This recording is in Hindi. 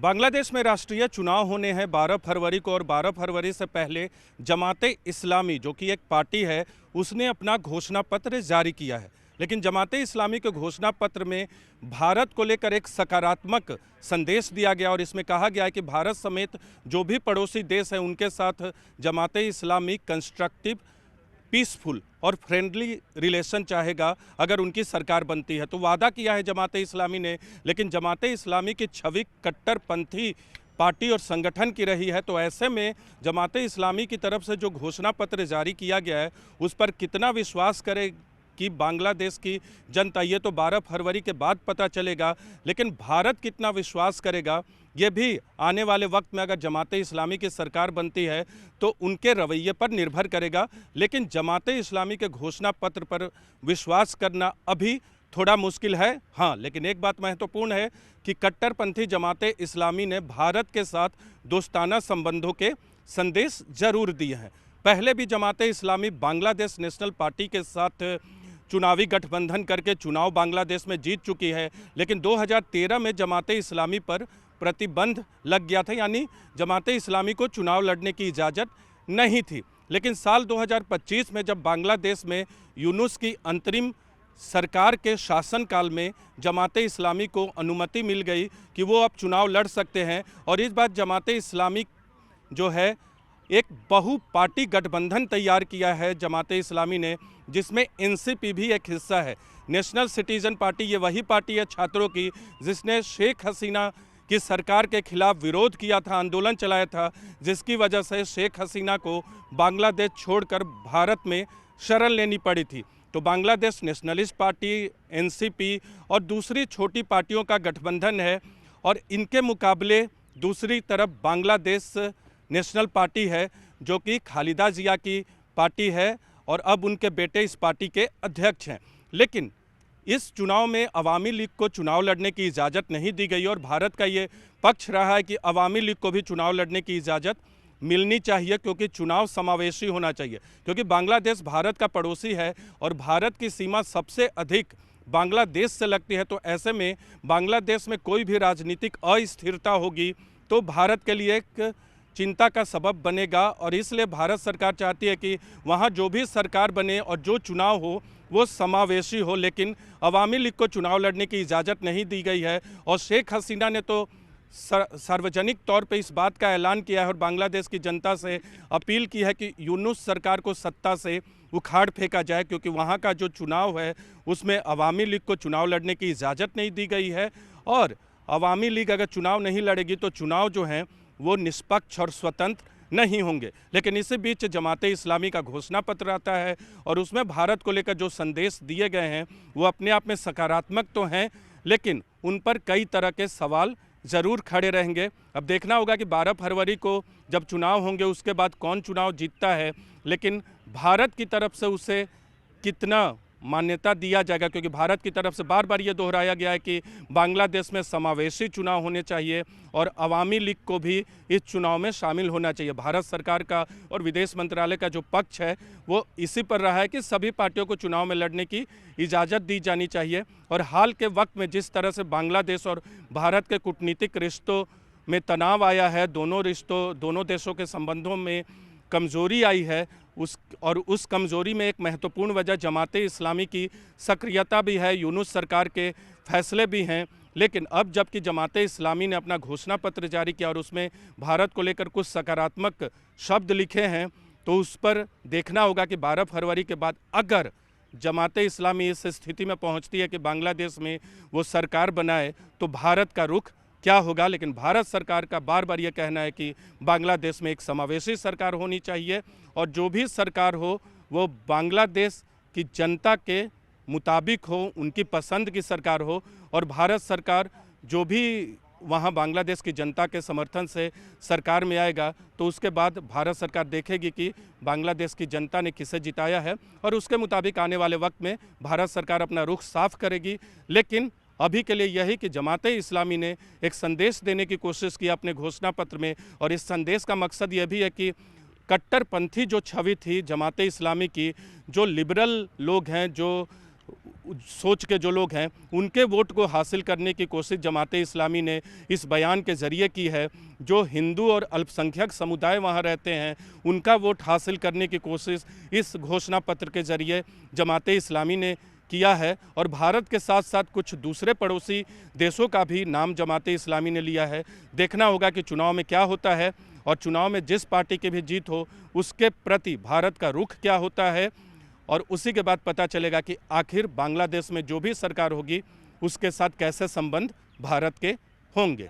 बांग्लादेश में राष्ट्रीय चुनाव होने हैं 12 फरवरी को और 12 फरवरी से पहले जमाते इस्लामी जो कि एक पार्टी है उसने अपना घोषणा पत्र जारी किया है। लेकिन जमाते इस्लामी के घोषणा पत्र में भारत को लेकर एक सकारात्मक संदेश दिया गया और इसमें कहा गया है कि भारत समेत जो भी पड़ोसी देश हैं उनके साथ जमाते इस्लामी कंस्ट्रक्टिव पीसफुल और फ्रेंडली रिलेशन चाहेगा अगर उनकी सरकार बनती है। तो वादा किया है जमाते इस्लामी ने, लेकिन जमाते इस्लामी की छवि कट्टरपंथी पार्टी और संगठन की रही है। तो ऐसे में जमाते इस्लामी की तरफ से जो घोषणा पत्र जारी किया गया है उस पर कितना विश्वास करे कि बांग्लादेश की जनता, ये तो 12 फरवरी के बाद पता चलेगा। लेकिन भारत कितना विश्वास करेगा ये भी आने वाले वक्त में, अगर जमाते इस्लामी की सरकार बनती है तो उनके रवैये पर निर्भर करेगा। लेकिन जमाते इस्लामी के घोषणा पत्र पर विश्वास करना अभी थोड़ा मुश्किल है। हाँ, लेकिन एक बात महत्वपूर्ण है कि कट्टरपंथी जमाते इस्लामी ने भारत के साथ दोस्ताना संबंधों के संदेश जरूर दिए हैं। पहले भी जमाते इस्लामी बांग्लादेश नेशनल पार्टी के साथ चुनावी गठबंधन करके चुनाव बांग्लादेश में जीत चुकी है, लेकिन 2013 में जमाते इस्लामी पर प्रतिबंध लग गया था, यानी जमाते इस्लामी को चुनाव लड़ने की इजाज़त नहीं थी। लेकिन साल 2025 में जब बांग्लादेश में यूनुस की अंतरिम सरकार के शासनकाल में जमाते इस्लामी को अनुमति मिल गई कि वो अब चुनाव लड़ सकते हैं और इस बार जमाते इस्लामी जो है एक बहु पार्टी गठबंधन तैयार किया है जमाते इस्लामी ने, जिसमें एनसीपी भी एक हिस्सा है। नेशनल सिटीजन पार्टी ये वही पार्टी है छात्रों की जिसने शेख हसीना की सरकार के खिलाफ विरोध किया था, आंदोलन चलाया था, जिसकी वजह से शेख हसीना को बांग्लादेश छोड़कर भारत में शरण लेनी पड़ी थी। तो बांग्लादेश नेशनलिस्ट पार्टी, एनसीपी और दूसरी छोटी पार्टियों का गठबंधन है और इनके मुकाबले दूसरी तरफ बांग्लादेश नेशनल पार्टी है जो कि खालिदा जिया की पार्टी है और अब उनके बेटे इस पार्टी के अध्यक्ष हैं। लेकिन इस चुनाव में अवामी लीग को चुनाव लड़ने की इजाज़त नहीं दी गई और भारत का ये पक्ष रहा है कि अवामी लीग को भी चुनाव लड़ने की इजाज़त मिलनी चाहिए, क्योंकि चुनाव समावेशी होना चाहिए। क्योंकि बांग्लादेश भारत का पड़ोसी है और भारत की सीमा सबसे अधिक बांग्लादेश से लगती है। तो ऐसे में बांग्लादेश में कोई भी राजनीतिक अस्थिरता होगी तो भारत के लिए एक चिंता का सबब बनेगा और इसलिए भारत सरकार चाहती है कि वहाँ जो भी सरकार बने और जो चुनाव हो वो समावेशी हो। लेकिन अवामी लीग को चुनाव लड़ने की इजाज़त नहीं दी गई है और शेख हसीना ने तो सार्वजनिक तौर पे इस बात का ऐलान किया है और बांग्लादेश की जनता से अपील की है कि यूनुस सरकार को सत्ता से उखाड़ फेंका जाए, क्योंकि वहाँ का जो चुनाव है उसमें अवामी लीग को चुनाव लड़ने की इजाज़त नहीं दी गई है और अवामी लीग अगर चुनाव नहीं लड़ेगी तो चुनाव जो हैं वो निष्पक्ष और स्वतंत्र नहीं होंगे। लेकिन इसी बीच जमाते इस्लामी का घोषणा पत्र आता है और उसमें भारत को लेकर जो संदेश दिए गए हैं वो अपने आप में सकारात्मक तो हैं, लेकिन उन पर कई तरह के सवाल ज़रूर खड़े रहेंगे। अब देखना होगा कि 12 फरवरी को जब चुनाव होंगे उसके बाद कौन चुनाव जीतता है, लेकिन भारत की तरफ से उसे कितना मान्यता दिया जाएगा, क्योंकि भारत की तरफ से बार बार ये दोहराया गया है कि बांग्लादेश में समावेशी चुनाव होने चाहिए और अवामी लीग को भी इस चुनाव में शामिल होना चाहिए। भारत सरकार का और विदेश मंत्रालय का जो पक्ष है वो इसी पर रहा है कि सभी पार्टियों को चुनाव में लड़ने की इजाज़त दी जानी चाहिए। और हाल के वक्त में जिस तरह से बांग्लादेश और भारत के कूटनीतिक रिश्तों में तनाव आया है, दोनों देशों के संबंधों में कमज़ोरी आई है, उस कमज़ोरी में एक महत्वपूर्ण वजह जमाते इस्लामी की सक्रियता भी है, यूनुस सरकार के फैसले भी हैं। लेकिन अब जबकि जमाते इस्लामी ने अपना घोषणा पत्र जारी किया और उसमें भारत को लेकर कुछ सकारात्मक शब्द लिखे हैं, तो उस पर देखना होगा कि 12 फरवरी के बाद अगर जमाते इस्लामी इस स्थिति में पहुंचती है कि बांग्लादेश में वो सरकार बनाए तो भारत का रुख क्या होगा। लेकिन भारत सरकार का बार बार ये कहना है कि बांग्लादेश में एक समावेशी सरकार होनी चाहिए और जो भी सरकार हो वो बांग्लादेश की जनता के मुताबिक हो, उनकी पसंद की सरकार हो और भारत सरकार जो भी वहाँ बांग्लादेश की जनता के समर्थन से सरकार में आएगा तो उसके बाद भारत सरकार देखेगी कि बांग्लादेश की जनता ने किसे जिताया है और उसके मुताबिक आने वाले वक्त में भारत सरकार अपना रुख साफ करेगी। लेकिन अभी के लिए यही कि जमाते इस्लामी ने एक संदेश देने की कोशिश की अपने घोषणा पत्र में और इस संदेश का मकसद यह भी है कि कट्टरपंथी जो छवि थी जमाते इस्लामी की, जो लिबरल लोग हैं, जो सोच के जो लोग हैं उनके वोट को हासिल करने की कोशिश जमाते इस्लामी ने इस बयान के ज़रिए की है। जो हिंदू और अल्पसंख्यक समुदाय वहाँ रहते हैं उनका वोट हासिल करने की कोशिश इस घोषणा पत्र के ज़रिए जमाते इस्लामी ने किया है। और भारत के साथ साथ कुछ दूसरे पड़ोसी देशों का भी नाम जमाते इस्लामी ने लिया है। देखना होगा कि चुनाव में क्या होता है और चुनाव में जिस पार्टी की भी जीत हो उसके प्रति भारत का रुख क्या होता है, और उसी के बाद पता चलेगा कि आखिर बांग्लादेश में जो भी सरकार होगी उसके साथ कैसे संबंध भारत के होंगे।